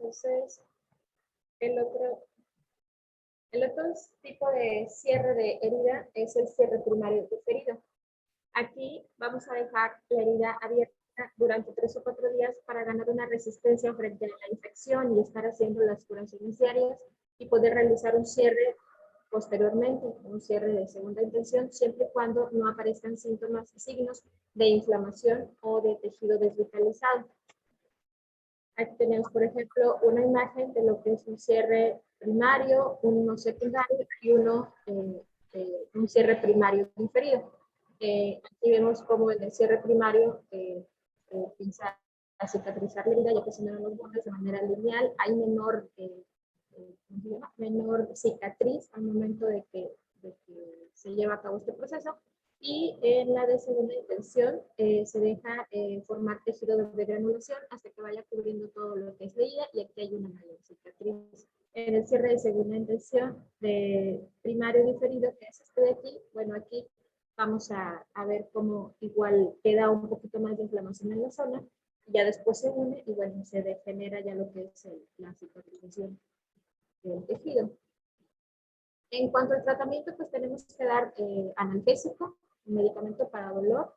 Entonces, el otro, el otro tipo de cierre de herida es el cierre primario diferido. Aquí vamos a dejar la herida abierta durante 3 o 4 días para ganar una resistencia frente a la infección y estar haciendo las curaciones diarias y poder realizar un cierre posteriormente, un cierre de segunda intención, siempre y cuando no aparezcan síntomas y signos de inflamación o de tejido desvitalizado. Aquí tenemos, por ejemplo, una imagen de lo que es un cierre primario, uno secundario y un cierre primario diferido. Aquí vemos cómo en el cierre primario empieza a cicatrizar la herida, ya que se dan los bordes de manera lineal, hay menor cicatriz al momento de que se lleva a cabo este proceso. Y en la de segunda intención se deja formar tejido de granulación hasta que vaya cubriendo todo lo que es la herida y aquí hay una mayor cicatriz. En el cierre de segunda intención de primario diferido, que es este de aquí, bueno, aquí vamos a ver cómo igual queda un poquito más de inflamación en la zona, ya después se une y bueno, se degenera ya lo que es la cicatrización del tejido. En cuanto al tratamiento, pues tenemos que dar analgésico, un medicamento para dolor,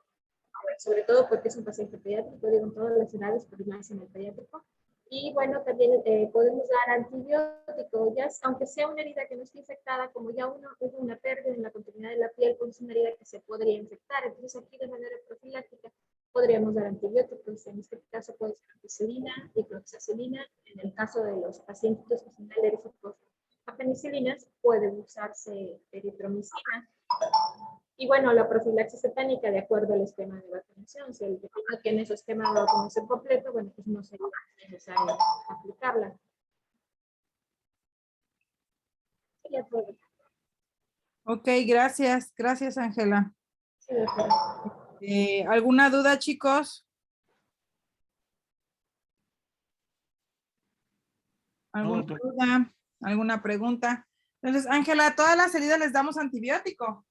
sobre todo porque es un paciente pediátrico, digo en todas las edades, pero más en el pediátrico. Y bueno, también podemos dar antibiótico, ya, aunque sea una herida que no esté infectada, como ya hubo una pérdida en la continuidad de la piel, pues es una herida que se podría infectar. Entonces aquí de manera profiláctica podríamos dar antibióticos, en este caso puede ser ampicilina, dicloxacilina, en el caso de los pacientes que son alérgicos a penicilinas, puede usarse eritromicina. Y bueno, la profilaxis tetánica de acuerdo al esquema de vacunación. Si el pequeño tiene su esquema de vacunación completo, bueno, pues no sería necesario aplicarla. Sería todo. Ok, gracias. Gracias, Ángela. Sí, doctora. ¿Alguna duda, chicos? ¿Alguna duda? ¿Alguna pregunta? Entonces, Ángela, ¿a todas las heridas les damos antibiótico?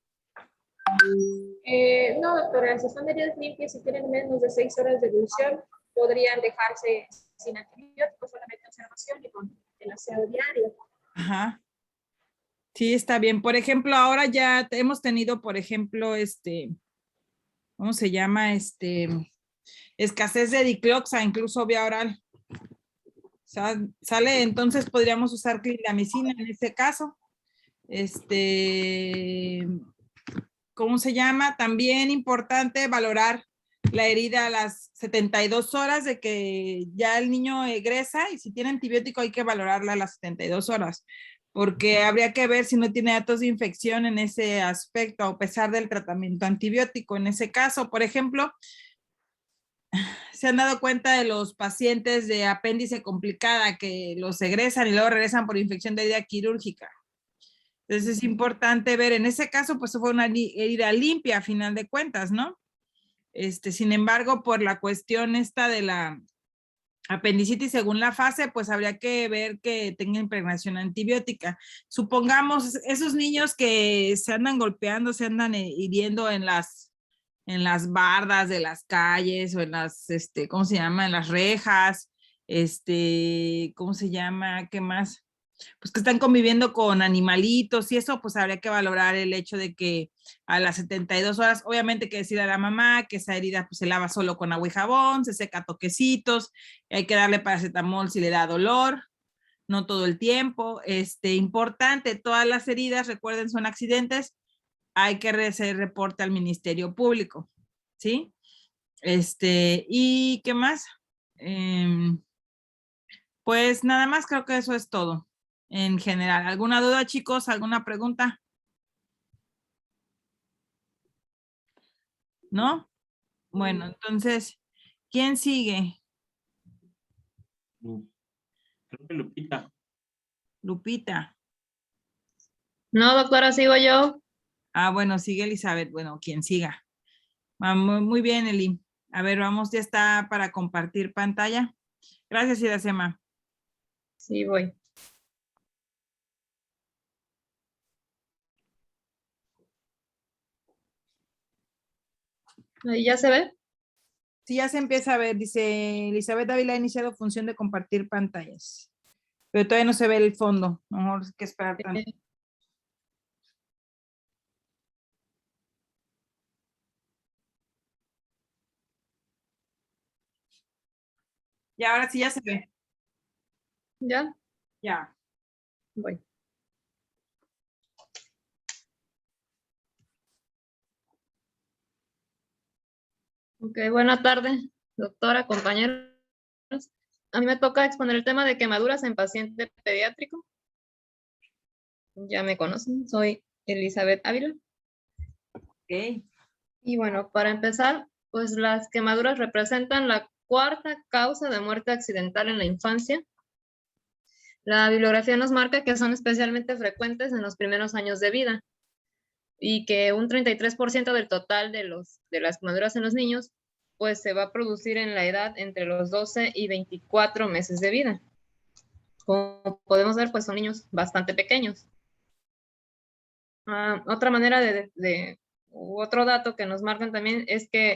No, doctora, si son heridas limpias y tienen menos de 6 horas de evolución, podrían dejarse sin antibióticos, solamente observación y con el aseo diario. Ajá. Sí, está bien. Por ejemplo, ahora ya hemos tenido, por ejemplo, ¿cómo se llama? Escasez de dicloxa, incluso vía oral. Sale, entonces podríamos usar clindamicina en este caso. ¿Cómo se llama? También importante valorar la herida a las 72 horas de que ya el niño egresa y si tiene antibiótico hay que valorarla a las 72 horas porque habría que ver si no tiene datos de infección en ese aspecto a pesar del tratamiento antibiótico. En ese caso, por ejemplo, se han dado cuenta de los pacientes de apéndice complicada que los egresan y luego regresan por infección de herida quirúrgica. Entonces es importante ver, en ese caso, pues fue una herida limpia a final de cuentas, ¿no? Sin embargo, por la cuestión esta de la apendicitis según la fase, pues habría que ver que tenga impregnación antibiótica. Supongamos esos niños que se andan golpeando, se andan hiriendo en las bardas de las calles o en las, ¿cómo se llama? En las rejas, ¿cómo se llama? ¿Qué más? Pues que están conviviendo con animalitos y eso, pues habría que valorar el hecho de que a las 72 horas, obviamente que decir a la mamá que esa herida pues se lava solo con agua y jabón, se seca a toquecitos, hay que darle paracetamol si le da dolor, no todo el tiempo. Importante, todas las heridas, recuerden, son accidentes, hay que hacer reporte al Ministerio Público, ¿sí? ¿Y qué más? Pues nada más, creo que eso es todo en general. ¿Alguna duda, chicos? ¿Alguna pregunta? ¿No? Bueno, entonces, ¿quién sigue? Creo que Lupita. Lupita. No, doctora, sigo yo. Ah, bueno, sigue Elizabeth. Bueno, quien siga. Muy, muy bien, Eli. A ver, vamos, ya está para compartir pantalla. Gracias, Iracema. Sí, voy. Ahí ya se ve. Sí, ya se empieza a ver. Dice, Elizabeth Ávila ha iniciado función de compartir pantallas. Pero todavía no se ve el fondo. Mejor hay que esperar tanto. Y ahora sí ya se ve. ¿Ya? Ya. Voy. Ok, buena tarde, doctora, compañeros. A mí me toca exponer el tema de quemaduras en paciente pediátrico. Ya me conocen, soy Elizabeth Ávila. Ok. Y bueno, para empezar, pues las quemaduras representan la cuarta causa de muerte accidental en la infancia. La bibliografía nos marca que son especialmente frecuentes en los primeros años de vida y que un 33% del total de las quemaduras en los niños pues se va a producir en la edad entre los 12 y 24 meses de vida. Como podemos ver, pues son niños bastante pequeños. Otra manera otro dato que nos marcan también es que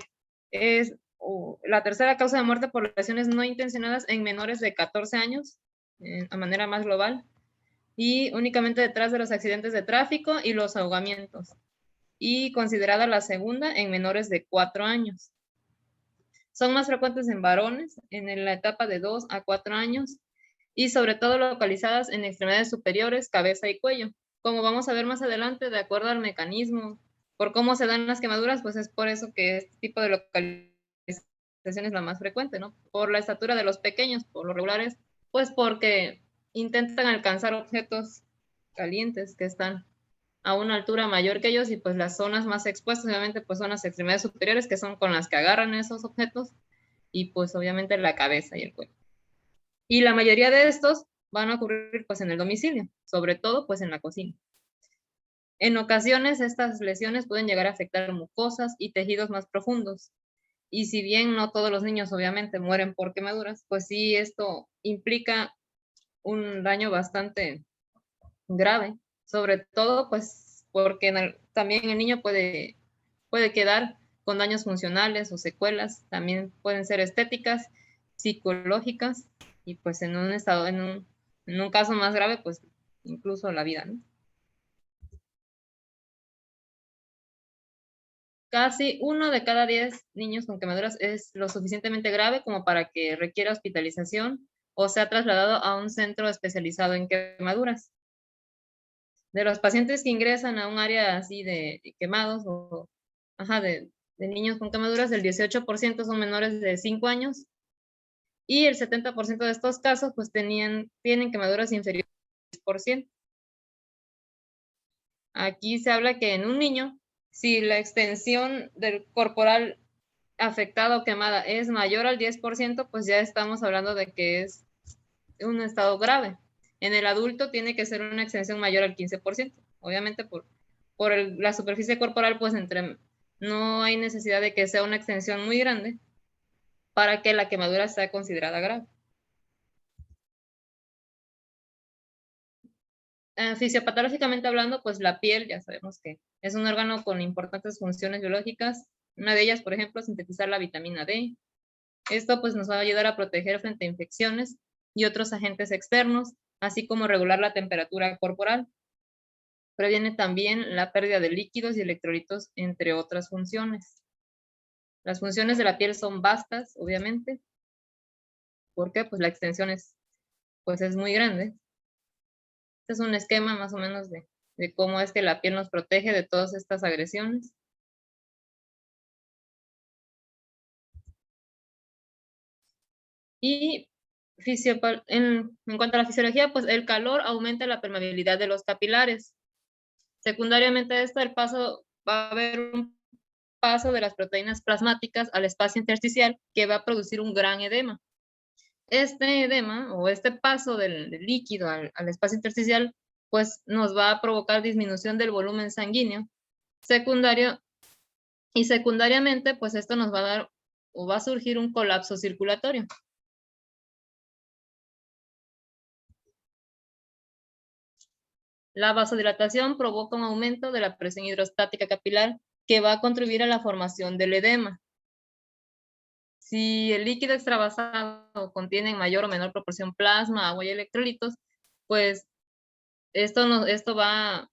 es la tercera causa de muerte por lesiones no intencionadas en menores de 14 años, a manera más global, y únicamente detrás de los accidentes de tráfico y los ahogamientos, y considerada la segunda en menores de 4 años. Son más frecuentes en varones en la etapa de 2 a 4 años y sobre todo localizadas en extremidades superiores, cabeza y cuello. Como vamos a ver más adelante, de acuerdo al mecanismo, por cómo se dan las quemaduras, pues es por eso que este tipo de localización es la más frecuente, ¿no? Por la estatura de los pequeños, por lo regulares, pues porque intentan alcanzar objetos calientes que están a una altura mayor que ellos y pues las zonas más expuestas obviamente pues son las extremidades superiores que son con las que agarran esos objetos y pues obviamente la cabeza y el cuello. Y la mayoría de estos van a ocurrir pues en el domicilio, sobre todo pues en la cocina. En ocasiones estas lesiones pueden llegar a afectar mucosas y tejidos más profundos. Y si bien no todos los niños obviamente mueren por quemaduras, pues sí esto implica un daño bastante grave, sobre todo pues porque también el niño puede quedar con daños funcionales o secuelas, también pueden ser estéticas, psicológicas y pues en un estado, en un caso más grave, pues incluso la vida, ¿no? Casi 1 de cada 10 niños con quemaduras es lo suficientemente grave como para que requiera hospitalización o sea trasladado a un centro especializado en quemaduras. De los pacientes que ingresan a un área así de quemados o de niños con quemaduras, el 18% son menores de 5 años y el 70% de estos casos pues tienen quemaduras inferiores al 10%. Aquí se habla que en un niño, si la extensión del corporal afectada o quemada es mayor al 10%, pues ya estamos hablando de que es un estado grave. En el adulto tiene que ser una extensión mayor al 15%. Obviamente por la superficie corporal, pues no hay necesidad de que sea una extensión muy grande para que la quemadura sea considerada grave. Fisiopatológicamente hablando, pues la piel, ya sabemos que es un órgano con importantes funciones biológicas. Una de ellas, por ejemplo, sintetizar la vitamina D. Esto pues nos va a ayudar a proteger frente a infecciones y otros agentes externos, así como regular la temperatura corporal. Previene también la pérdida de líquidos y electrolitos, entre otras funciones. Las funciones de la piel son vastas, obviamente. ¿Por qué? Pues la extensión pues es muy grande. Este es un esquema más o menos de cómo es que la piel nos protege de todas estas agresiones. Y en cuanto a la fisiología, pues el calor aumenta la permeabilidad de los capilares. Secundariamente a esto, va a haber un paso de las proteínas plasmáticas al espacio intersticial que va a producir un gran edema. Este edema o este paso del líquido al espacio intersticial pues nos va a provocar disminución del volumen sanguíneo secundario y secundariamente pues esto nos va a dar o va a surgir un colapso circulatorio. La vasodilatación provoca un aumento de la presión hidrostática capilar que va a contribuir a la formación del edema. Si el líquido extravasado contiene en mayor o menor proporción plasma, agua y electrolitos, pues esto va,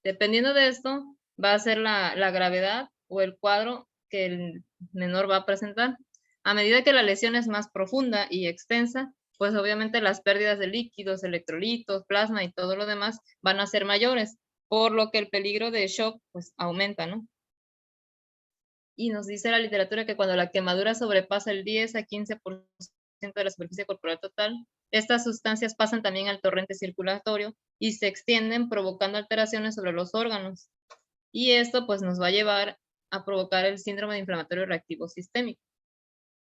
dependiendo de esto, va a ser la gravedad o el cuadro que el menor va a presentar. A medida que la lesión es más profunda y extensa, pues obviamente las pérdidas de líquidos, electrolitos, plasma y todo lo demás van a ser mayores, por lo que el peligro de shock pues aumenta, ¿no? Y nos dice la literatura que cuando la quemadura sobrepasa el 10 a 15% de la superficie corporal total, estas sustancias pasan también al torrente circulatorio y se extienden provocando alteraciones sobre los órganos. Y esto pues nos va a llevar a provocar el síndrome de inflamatorio reactivo sistémico.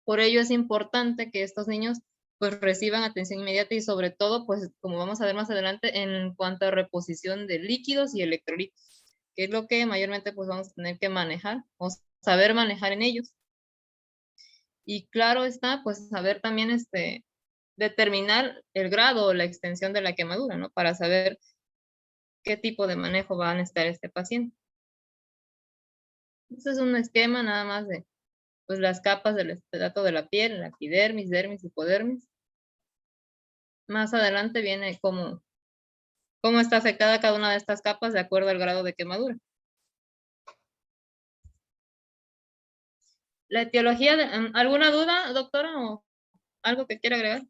Por ello es importante que estos niños pues reciban atención inmediata y sobre todo pues como vamos a ver más adelante en cuanto a reposición de líquidos y electrolitos, que es lo que mayormente pues vamos a tener que manejar o saber manejar en ellos. Y claro está pues saber también determinar el grado o la extensión de la quemadura, ¿no? Para saber qué tipo de manejo va a necesitar este paciente. Este es un esquema nada más de pues las capas del estrato de la piel, la epidermis, dermis, hipodermis. Más adelante viene cómo está afectada cada una de estas capas de acuerdo al grado de quemadura. La etiología, ¿alguna duda, doctora, o algo que quiera agregar?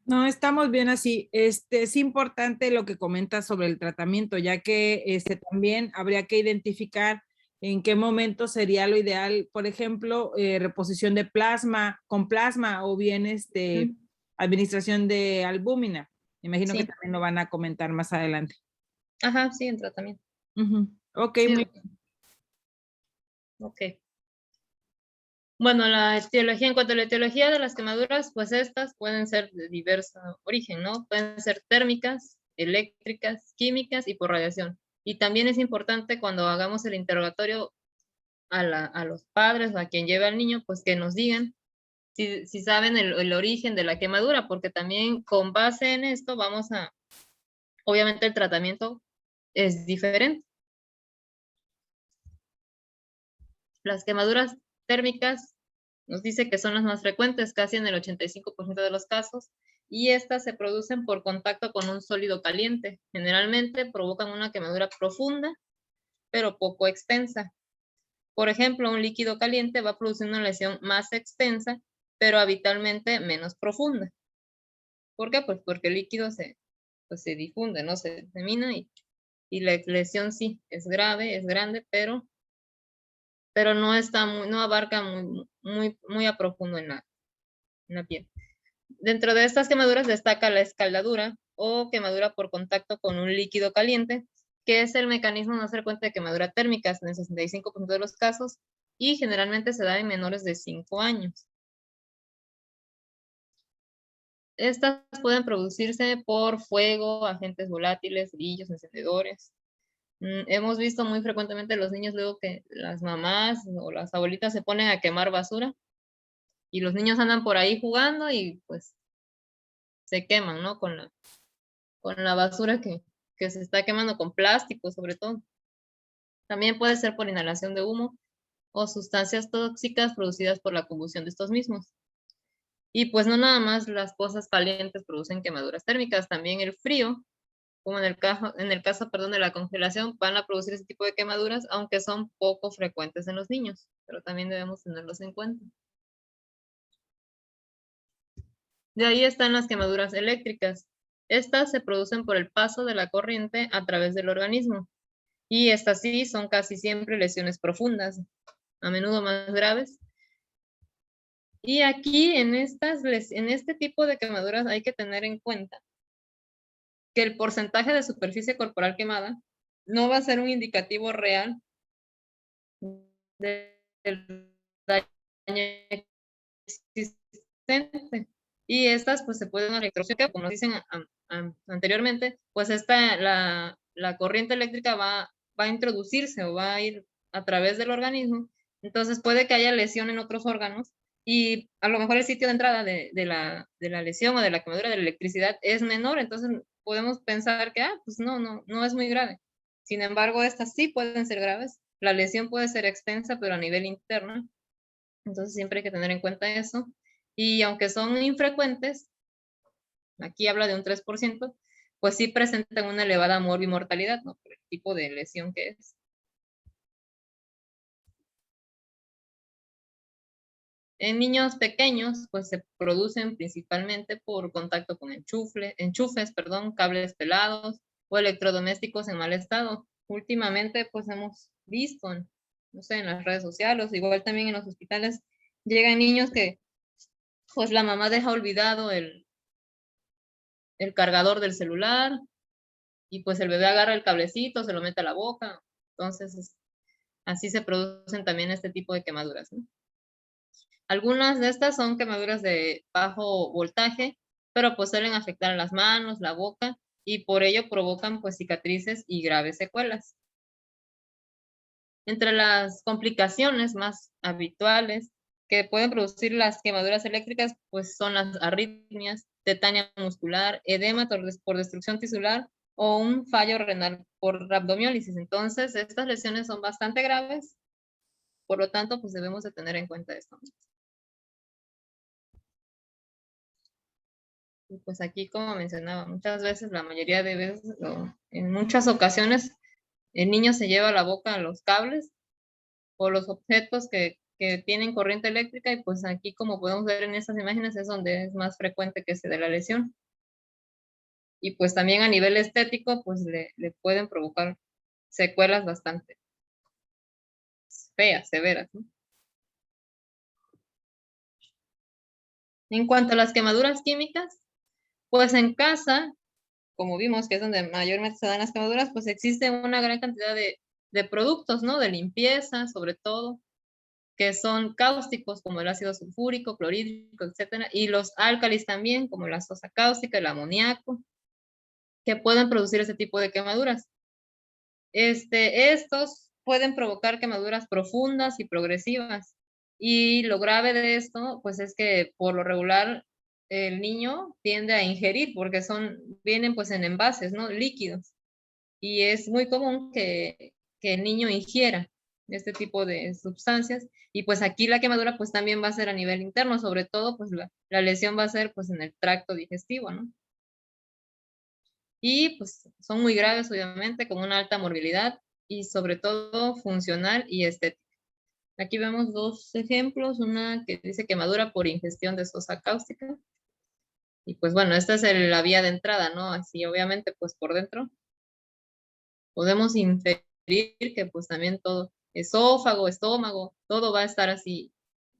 No, estamos bien así. Es importante lo que comentas sobre el tratamiento, ya que también habría que identificar en qué momento sería lo ideal, por ejemplo, reposición de plasma con plasma o bien administración de albúmina. Me imagino que Sí. también lo van a comentar más adelante. Ajá, sí, en tratamiento. Ok, Sí, muy bien. ok. Bueno, en cuanto a la etiología de las quemaduras, pues estas pueden ser de diverso origen, ¿no? Pueden ser térmicas, eléctricas, químicas y por radiación. Y también es importante cuando hagamos el interrogatorio a los padres o a quien lleve al niño, pues que nos digan si saben el origen de la quemadura, porque también con base en esto obviamente el tratamiento es diferente. Las quemaduras térmicas nos dice que son las más frecuentes, casi en el 85% de los casos, y estas se producen por contacto con un sólido caliente. Generalmente provocan una quemadura profunda, pero poco extensa. Por ejemplo, un líquido caliente va a producir una lesión más extensa, pero habitualmente menos profunda. ¿Por qué? Pues porque el líquido se difunde, ¿no? Se disemina y la lesión sí es grave, es grande, pero no abarca muy a profundo en la piel. Dentro de estas quemaduras destaca la escaldadura o quemadura por contacto con un líquido caliente, que es el mecanismo más frecuente de quemadura térmica en el 65% de los casos y generalmente se da en menores de 5 años. Estas pueden producirse por fuego, agentes volátiles, brillos, encendedores. Hemos visto muy frecuentemente los niños luego que las mamás o las abuelitas se ponen a quemar basura y los niños andan por ahí jugando y pues se queman, ¿no? Con la basura que se está quemando, con plástico sobre todo. También puede ser por inhalación de humo o sustancias tóxicas producidas por la combustión de estos mismos. Y pues no nada más las cosas calientes producen quemaduras térmicas, también el frío, como en el caso de la congelación, van a producir ese tipo de quemaduras, aunque son poco frecuentes en los niños, pero también debemos tenerlos en cuenta. De ahí están las quemaduras eléctricas. Estas se producen por el paso de la corriente a través del organismo. Y estas sí son casi siempre lesiones profundas, a menudo más graves. Y aquí en este tipo de quemaduras hay que tener en cuenta que el porcentaje de superficie corporal quemada no va a ser un indicativo real del daño existente. Y estas pues se pueden electrochocar, como nos dicen anteriormente, pues la corriente eléctrica va a introducirse o va a ir a través del organismo. Entonces puede que haya lesión en otros órganos y a lo mejor el sitio de entrada de la lesión o de la quemadura de la electricidad es menor, entonces podemos pensar que pues no es muy grave. Sin embargo, estas sí pueden ser graves. La lesión puede ser extensa, pero a nivel interno Entonces siempre hay que tener en cuenta eso. Y aunque son infrecuentes, aquí habla de un 3%, pues sí presentan una elevada morbimortalidad, ¿no? Por el tipo de lesión que es. En niños pequeños, pues se producen principalmente por contacto con enchufes, perdón, cables pelados o electrodomésticos en mal estado. Últimamente, pues hemos visto, no sé, en las redes sociales, igual también en los hospitales, llegan niños que, pues la mamá deja olvidado el cargador del celular y pues el bebé agarra el cablecito, se lo mete a la boca. Entonces, así se producen también este tipo de quemaduras, ¿no? Algunas de estas son quemaduras de bajo voltaje, pero pues suelen afectar las manos, la boca, y por ello provocan pues cicatrices y graves secuelas. Entre las complicaciones más habituales que pueden producir las quemaduras eléctricas, pues son las arritmias, tetania muscular, edema por destrucción tisular o un fallo renal por rabdomiólisis. Entonces, estas lesiones son bastante graves, por lo tanto, pues debemos de tener en cuenta esto. Y pues aquí, como mencionaba, muchas veces, la mayoría de veces, en muchas ocasiones, el niño se lleva a la boca los cables o los objetos que tienen corriente eléctrica y pues aquí, como podemos ver en estas imágenes, es donde es más frecuente que se dé la lesión. Y pues también a nivel estético, pues le pueden provocar secuelas bastante feas, severas, ¿no? En cuanto a las quemaduras químicas, pues en casa, como vimos que es donde mayormente se dan las quemaduras, pues existe una gran cantidad de productos, ¿no? De limpieza, sobre todo, que son cáusticos, como el ácido sulfúrico, clorhídrico, etcétera, y los álcalis también, como la sosa cáustica, el amoníaco, que pueden producir ese tipo de quemaduras. Estos pueden provocar quemaduras profundas y progresivas. Y lo grave de esto, pues es que por lo regular el niño tiende a ingerir porque vienen pues en envases, ¿no? Líquidos. Y es muy común que el niño ingiera este tipo de sustancias. Y pues aquí la quemadura pues también va a ser a nivel interno, sobre todo pues la lesión va a ser pues en el tracto digestivo, ¿no? Y pues son muy graves, obviamente, con una alta morbilidad y sobre todo funcional y estética. Aquí vemos dos ejemplos, una que dice quemadura por ingestión de sosa cáustica. Y pues bueno, esta es la vía de entrada, ¿no? Así obviamente pues por dentro podemos inferir que pues también todo, esófago, estómago, todo va a estar así,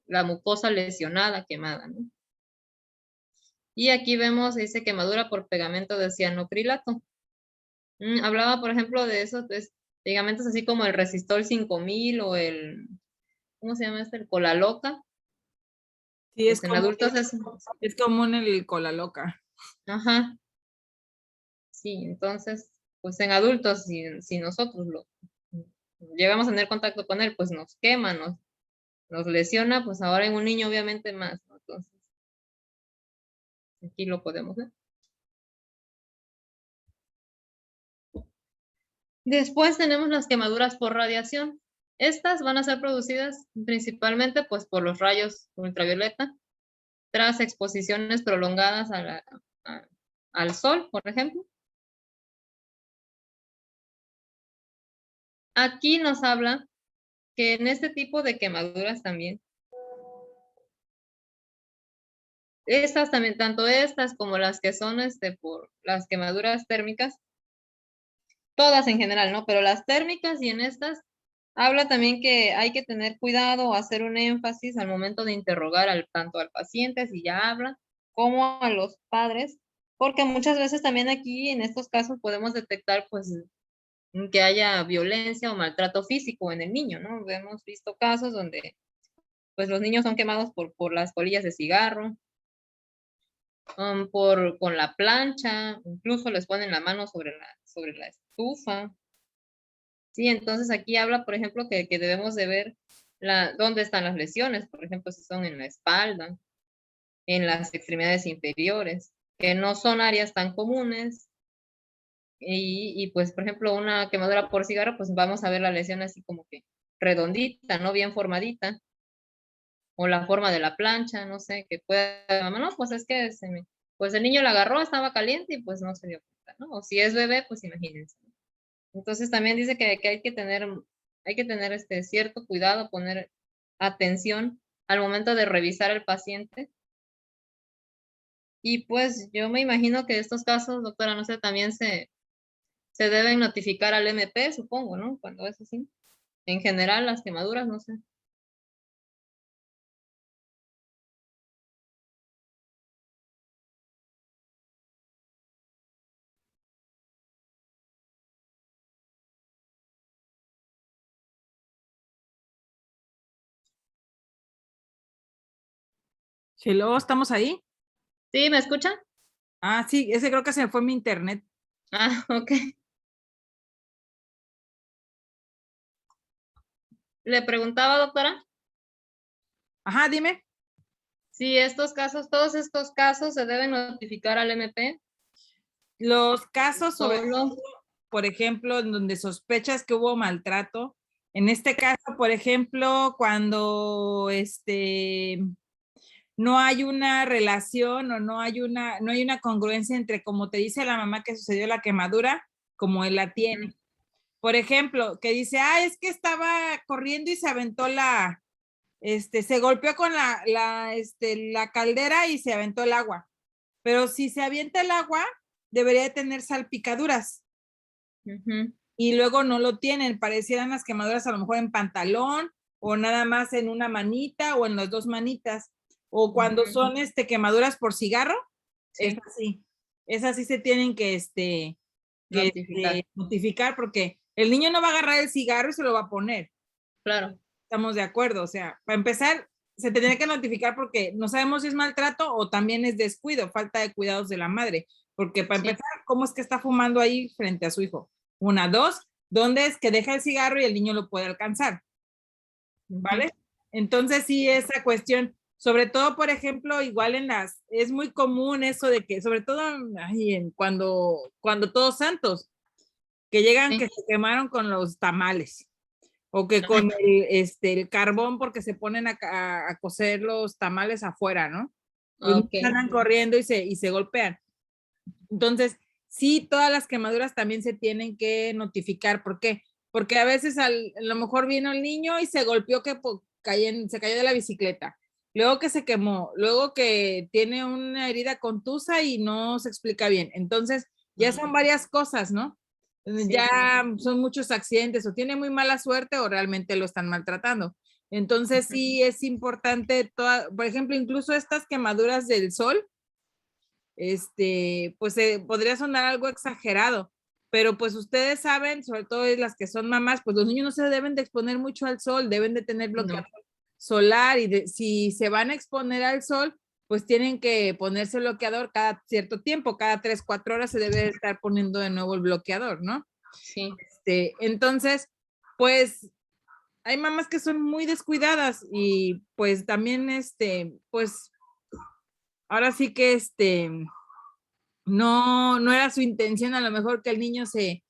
la mucosa lesionada, quemada, ¿no? Y aquí vemos, dice quemadura por pegamento de cianocrilato. Hablaba, por ejemplo, de esos pegamentos así como el Resistol 5000 o ¿cómo se llama este? El Cola Loca. Sí, Pues en adultos es común el cola loca. Ajá. Sí, entonces, pues en adultos, si nosotros llegamos a tener contacto con él, pues nos quema, nos lesiona, pues ahora en un niño obviamente más, ¿no? Entonces, aquí lo podemos ver. Después tenemos las quemaduras por radiación. Estas van a ser producidas principalmente pues por los rayos ultravioleta tras exposiciones prolongadas al sol, por ejemplo. Aquí nos habla que en este tipo de quemaduras también, estas también, tanto estas como las que son por las quemaduras térmicas, todas en general, ¿no? Pero las térmicas y en estas habla también que hay que tener cuidado o hacer un énfasis al momento de interrogar tanto al paciente, si ya habla, como a los padres, porque muchas veces también aquí en estos casos podemos detectar pues que haya violencia o maltrato físico en el niño, ¿no? Hemos visto casos donde pues los niños son quemados por las colillas de cigarro, con la plancha, incluso les ponen la mano sobre la estufa. Sí, entonces aquí habla, por ejemplo, que debemos de ver dónde están las lesiones, por ejemplo, si son en la espalda, en las extremidades inferiores, que no son áreas tan comunes. Y pues, por ejemplo, una quemadura por cigarro, pues vamos a ver la lesión así como que redondita, no bien formadita. o la forma de la plancha, no sé, que pueda, mamá, no, pues es que pues el niño la agarró, estaba caliente y pues no se dio cuenta, ¿no? O si es bebé, pues imagínense. Entonces también dice que hay que tener cierto cuidado, poner atención al momento de revisar al paciente. Y pues yo me imagino que estos casos, doctora, no sé, también se deben notificar al MP, supongo, ¿no? Cuando es así. En general, las quemaduras, no sé. Hello, ¿estamos ahí? ¿Sí? ¿Me escuchan? Ah, sí, ese creo que se me fue mi internet. Ah, ok. Le preguntaba, doctora, Ajá, dime. si estos casos, todos estos casos se deben notificar al MP. Los casos sobre Solo. todo, por ejemplo, en donde sospechas que hubo maltrato, en este caso, por ejemplo, cuando no hay una relación o no hay una congruencia entre como te dice la mamá que sucedió la quemadura, como él la tiene. Por ejemplo, que dice, es que estaba corriendo y se aventó se golpeó con la caldera y se aventó el agua. Pero si se avienta el agua, debería de tener salpicaduras. Y luego no lo tienen, parecieran las quemaduras a lo mejor en pantalón o nada más en una manita o en las dos manitas. O cuando son quemaduras por cigarro, Sí. es así se tienen que, Notificar. notificar porque el niño no va a agarrar el cigarro y se lo va a poner. Claro. Estamos de acuerdo, o sea, para empezar, se tendría que notificar porque no sabemos si es maltrato o también es descuido, falta de cuidados de la madre, porque para Sí. empezar, ¿cómo es que está fumando ahí frente a su hijo? Una, dos, ¿dónde es que deja el cigarro y el niño lo puede alcanzar? ¿Vale? Entonces sí, esa cuestión, sobre todo, por ejemplo, igual es muy común eso de que, sobre todo cuando todos santos, que llegan Sí. que se quemaron con los tamales o que con el carbón porque se ponen a cocer los tamales afuera, ¿no? Los niños Ok. andan corriendo y se golpean. Entonces, sí, todas las quemaduras también se tienen que notificar. ¿Por qué? Porque a veces a lo mejor vino el niño y se golpeó se cayó de la bicicleta. Luego que se quemó, luego que tiene una herida contusa y no se explica bien. Entonces, ya son varias cosas, ¿no? Sí. Ya son muchos accidentes, o tiene muy mala suerte o realmente lo están maltratando. Entonces, sí es importante, por ejemplo, incluso estas quemaduras del sol, pues podría sonar algo exagerado, pero pues ustedes saben, sobre todo las que son mamás, pues los niños no se deben de exponer mucho al sol, deben de tener bloqueador solar y si se van a exponer al sol, pues tienen que ponerse bloqueador cada cierto tiempo, cada 3, 4 horas se debe estar poniendo de nuevo el bloqueador, ¿no? Sí. Entonces, pues hay mamás que son muy descuidadas y pues también, pues ahora sí que no era su intención a lo mejor que el niño se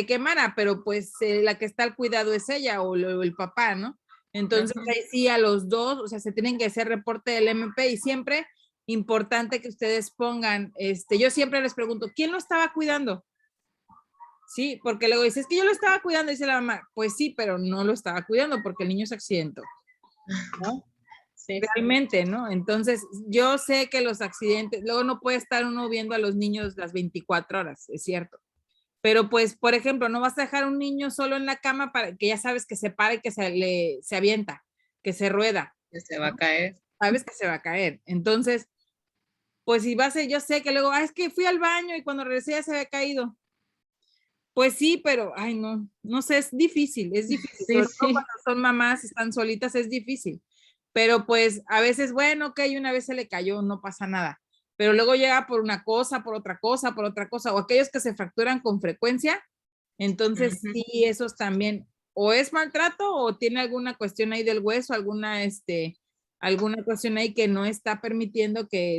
quemara, pero pues la que está al cuidado es ella o el papá, ¿no? Entonces ahí sí a los dos, o sea, se tienen que hacer reporte del MP y siempre importante que ustedes pongan, yo siempre les pregunto, ¿quién lo estaba cuidando? Sí, porque luego dice, es que yo lo estaba cuidando, dice la mamá, pues sí, pero no lo estaba cuidando porque el niño se accidentó, ¿no? Sí. Realmente, ¿no? Entonces, yo sé que los accidentes, luego no puede estar uno viendo a los niños las 24 horas, es cierto. Pero pues, por ejemplo, no vas a dejar un niño solo en la cama para que ya sabes que se para y que se avienta, que se rueda. Que se va a caer. Sabes que se va a caer. Entonces, pues si vas a, yo sé que luego, es que fui al baño y cuando regresé ya se había caído. Pues sí, pero, ay, no sé, es difícil, Sí, sobre todo sí. cuando son mamás, están solitas, es difícil. Pero pues a veces, bueno, ok, una vez se le cayó, no pasa nada. Pero luego llega por una cosa, por otra cosa, por otra cosa, o aquellos que se fracturan con frecuencia, entonces sí, esos también, o es maltrato o tiene alguna cuestión ahí del hueso, alguna cuestión ahí que no está permitiendo que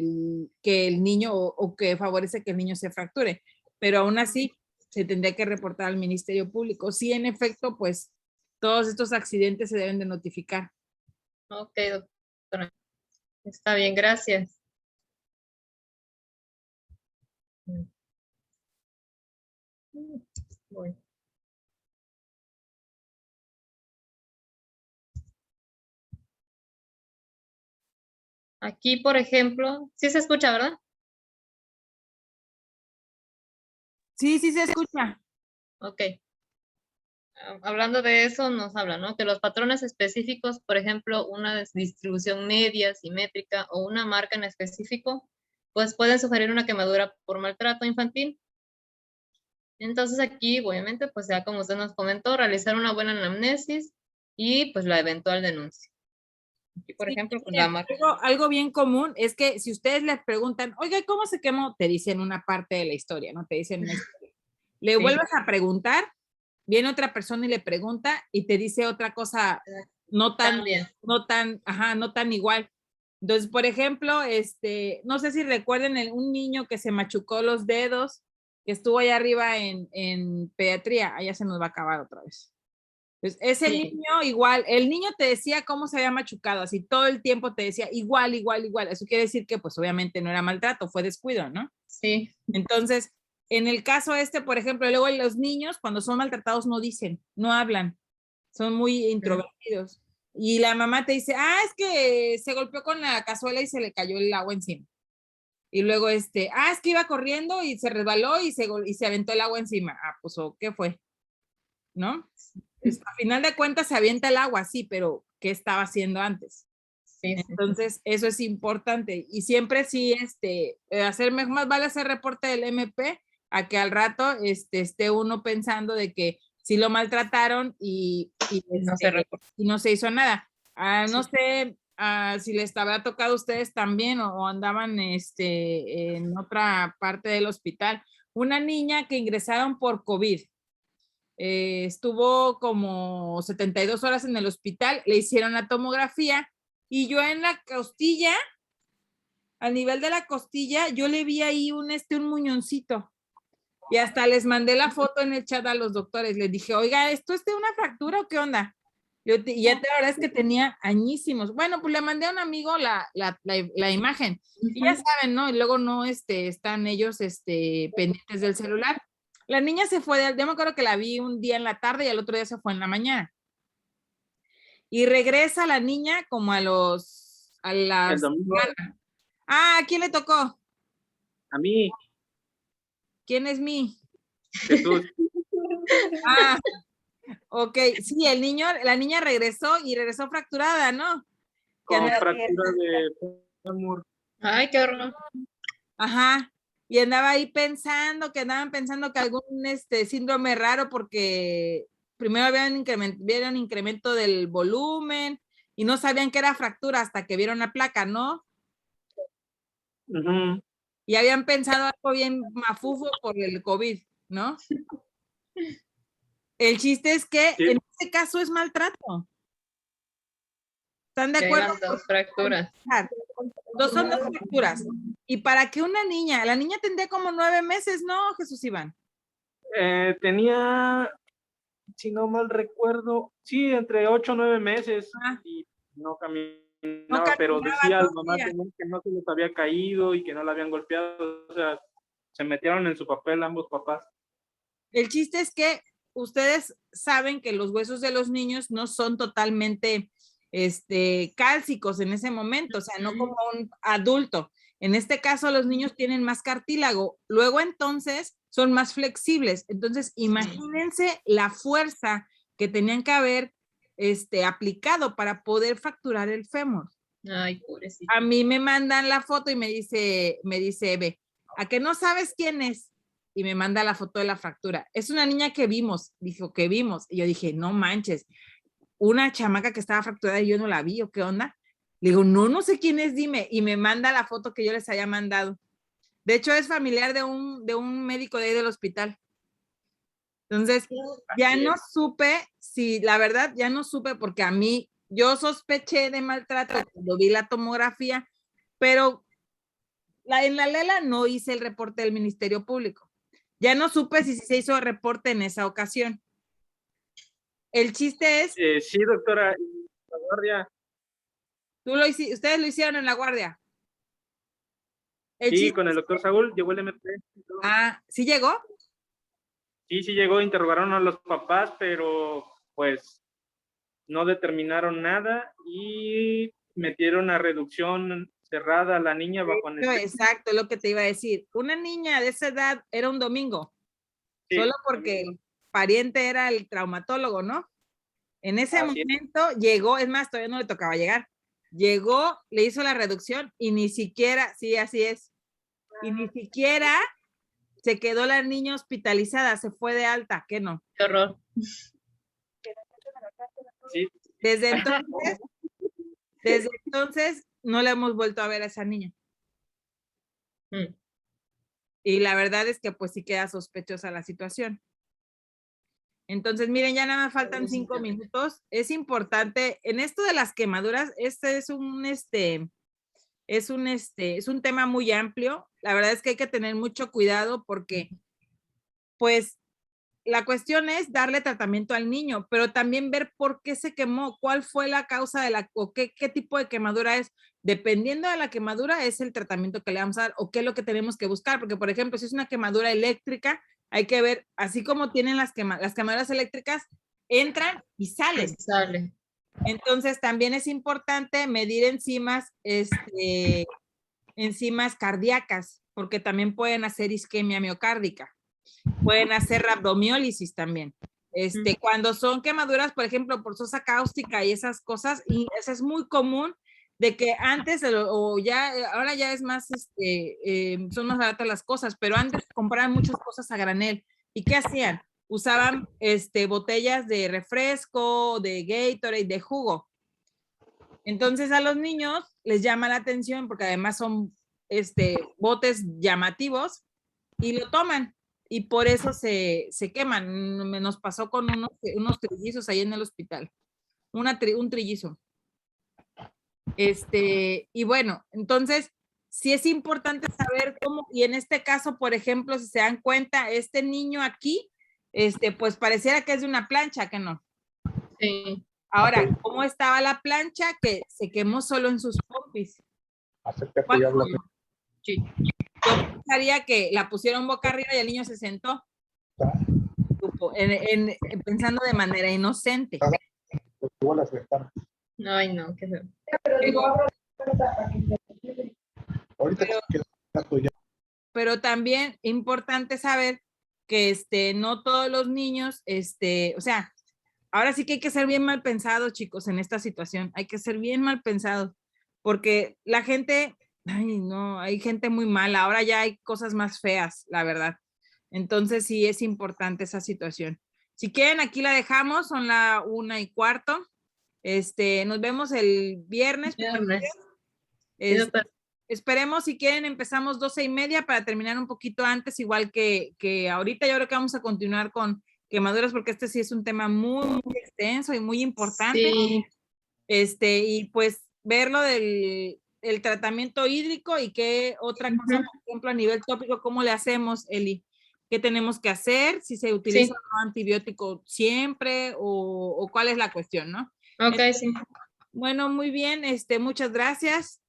el niño o que favorece que el niño se fracture. Pero aún así, se tendría que reportar al Ministerio Público. Sí, en efecto, pues todos estos accidentes se deben de notificar. Ok, doctora. Está bien, gracias. Voy. Aquí, por ejemplo, sí se escucha, ¿verdad? Sí, sí se escucha. Ok. Hablando de eso, nos habla, ¿no? Que los patrones específicos, por ejemplo, una distribución media, simétrica o una marca en específico, pues pueden sugerir una quemadura por maltrato infantil. Entonces aquí, obviamente, pues ya como usted nos comentó, realizar una buena anamnesis y pues la eventual denuncia. Aquí, por Sí, ejemplo, pues la miren, marca. algo bien común es que si ustedes les preguntan, oiga, ¿cómo se quemó? Te dicen una parte de la historia, ¿no? Te dicen una historia. Le Sí. vuelves a preguntar, viene otra persona y le pregunta y te dice otra cosa no tan, También. no tan igual. Entonces, por ejemplo, no sé si recuerden un niño que se machucó los dedos, que estuvo allá arriba en pediatría, allá se nos va a acabar otra vez. Pues ese Sí. niño igual, el niño te decía cómo se había machucado, así todo el tiempo te decía igual, igual, igual. Eso quiere decir que pues obviamente no era maltrato, fue descuido, ¿no? Sí. Entonces, en el caso por ejemplo, luego los niños cuando son maltratados no dicen, no hablan, son muy introvertidos. Y la mamá te dice, es que se golpeó con la cazuela y se le cayó el agua encima. Y luego es que iba corriendo y se resbaló y se aventó el agua encima. Pues, ¿o qué fue? ¿No? A final de cuentas se avienta el agua, sí, pero ¿qué estaba haciendo antes? Sí, Entonces, eso es importante. Y siempre sí, más vale hacer reporte del MP a que al rato esté uno pensando de que sí lo maltrataron no se reporta. y no se hizo nada. No sé si les habrá tocado a ustedes también o andaban en otra parte del hospital. Una niña que ingresaron por COVID. Estuvo como 72 horas en el hospital, le hicieron la tomografía y yo en la costilla, al nivel de la costilla, yo le vi ahí un muñoncito. Y hasta les mandé la foto en el chat a los doctores. Les dije, oiga, ¿esto es de una fractura o qué onda? Y ya la verdad es que tenía añísimos. Bueno, pues le mandé a un amigo la imagen. Y ya saben, ¿no? Y luego no están ellos pendientes del celular. La niña se fue, yo me acuerdo que la vi un día en la tarde y al otro día se fue en la mañana. Y regresa la niña como a las... El domingo. ¿A quién le tocó? A mí, ¿Quién es mí? Jesús. Ok, sí, la niña regresó y regresó fracturada, ¿no? Con fractura de fémur. Ay, qué horror. Ajá, y andaban pensando que algún síndrome raro porque primero vieron incremento del volumen y no sabían que era fractura hasta que vieron la placa, ¿no? Uh-huh. Y habían pensado algo bien mafufo por el COVID, ¿no? El chiste es que Sí. en este caso es maltrato. ¿Están de acuerdo? Dos fracturas. Son dos fracturas. Y para que una niña, la niña tendría como 9 meses, ¿no, Jesús Iván? Tenía, si no mal recuerdo, sí, entre 8 o 9 meses. Y no caminaba, pero decía a la mamá que no se les había caído y que no la habían golpeado. O sea, se metieron en su papel ambos papás. El chiste es que ustedes saben que los huesos de los niños no son totalmente cálcicos en ese momento, o sea, no como un adulto. En este caso, los niños tienen más cartílago, luego entonces son más flexibles. Entonces, imagínense la fuerza que tenían que haber aplicado para poder fracturar el fémur. Ay, pobrecito. A mí me mandan la foto y me dice Eve, ¿a que no sabes quién es? Y me manda la foto de la fractura. Es una niña que vimos, dijo que vimos. Y yo dije, no manches, una chamaca que estaba fracturada y yo no la vi, ¿o qué onda? Le digo, no sé quién es, dime. Y me manda la foto que yo les había mandado. De hecho, es familiar de un médico de ahí del hospital. Entonces, ya no supe, la verdad, ya no supe porque a mí, yo sospeché de maltrato cuando vi la tomografía, pero en la Lela no hice el reporte del Ministerio Público. Ya no supe si se hizo el reporte en esa ocasión. El chiste es... Sí, doctora, la guardia. Ustedes lo hicieron en la guardia. Sí, con el doctor Saúl llegó el MP. Ah, ¿sí llegó? Sí, sí llegó, interrogaron a los papás, pero pues no determinaron nada y metieron a reducción cerrada a la niña bajo anestesia. Exacto, lo que te iba a decir. Una niña de esa edad era un domingo, Sí, solo porque el pariente era el traumatólogo, ¿no? En ese así es. momento llegó, es más, todavía no le tocaba llegar. Llegó, le hizo la reducción y ni siquiera, sí, así es, y ni siquiera se quedó la niña hospitalizada, se fue de alta, ¿qué no? Qué horror. Sí. Desde entonces no le hemos vuelto a ver a esa niña. Mm. Y la verdad es que pues sí queda sospechosa la situación. Entonces, miren, ya nada más faltan 5 minutos. Es importante, en esto de las quemaduras, este es un tema muy amplio. La verdad es que hay que tener mucho cuidado porque, pues, la cuestión es darle tratamiento al niño, pero también ver por qué se quemó, cuál fue la causa o qué tipo de quemadura es. Dependiendo de la quemadura es el tratamiento que le vamos a dar o qué es lo que tenemos que buscar, porque por ejemplo, si es una quemadura eléctrica, hay que ver, así como tienen las quemaduras eléctricas, entran y salen. Sale. Entonces también es importante medir enzimas cardíacas, porque también pueden hacer isquemia miocárdica. Pueden hacer rabdomiólisis también. Cuando son quemaduras, por ejemplo, por sosa cáustica y esas cosas, y eso es muy común de que antes, ahora ya es más, son más baratas las cosas, pero antes compraban muchas cosas a granel. ¿Y qué hacían? Usaban botellas de refresco, de Gatorade, de jugo. Entonces a los niños les llama la atención porque además son botes llamativos y lo toman y por eso se queman. Nos pasó con unos trillizos ahí en el hospital, un trillizo. Y bueno, entonces sí es importante saber cómo, y en este caso, por ejemplo, si se dan cuenta, este niño aquí, pues pareciera que es de una plancha, que no. Sí. Ahora, ¿cómo estaba la plancha? Que se quemó solo en sus pompis. Sí. Yo pensaría que la pusieron boca arriba y el niño se sentó, pensando de manera inocente. Ay, no, qué feo. Pero también importante saber que no todos los niños, o sea, ahora sí que hay que ser bien mal pensados, chicos, en esta situación. Hay que ser bien mal pensados, porque la gente, ay, no, hay gente muy mala. Ahora ya hay cosas más feas, la verdad. Entonces sí es importante esa situación. Si quieren, aquí la dejamos, son la 1:15. Nos vemos el viernes. Esperemos, si quieren, empezamos 12:30 para terminar un poquito antes, igual que ahorita. Yo creo que vamos a continuar con quemaduras porque sí es un tema muy, muy extenso y muy importante. Sí. Y pues verlo del el tratamiento hídrico y qué otra cosa, por ejemplo, a nivel tópico, ¿cómo le hacemos, Eli? ¿Qué tenemos que hacer? Si se utiliza un antibiótico siempre o cuál es la cuestión, ¿no? Ok, sí. Bueno, muy bien, muchas gracias.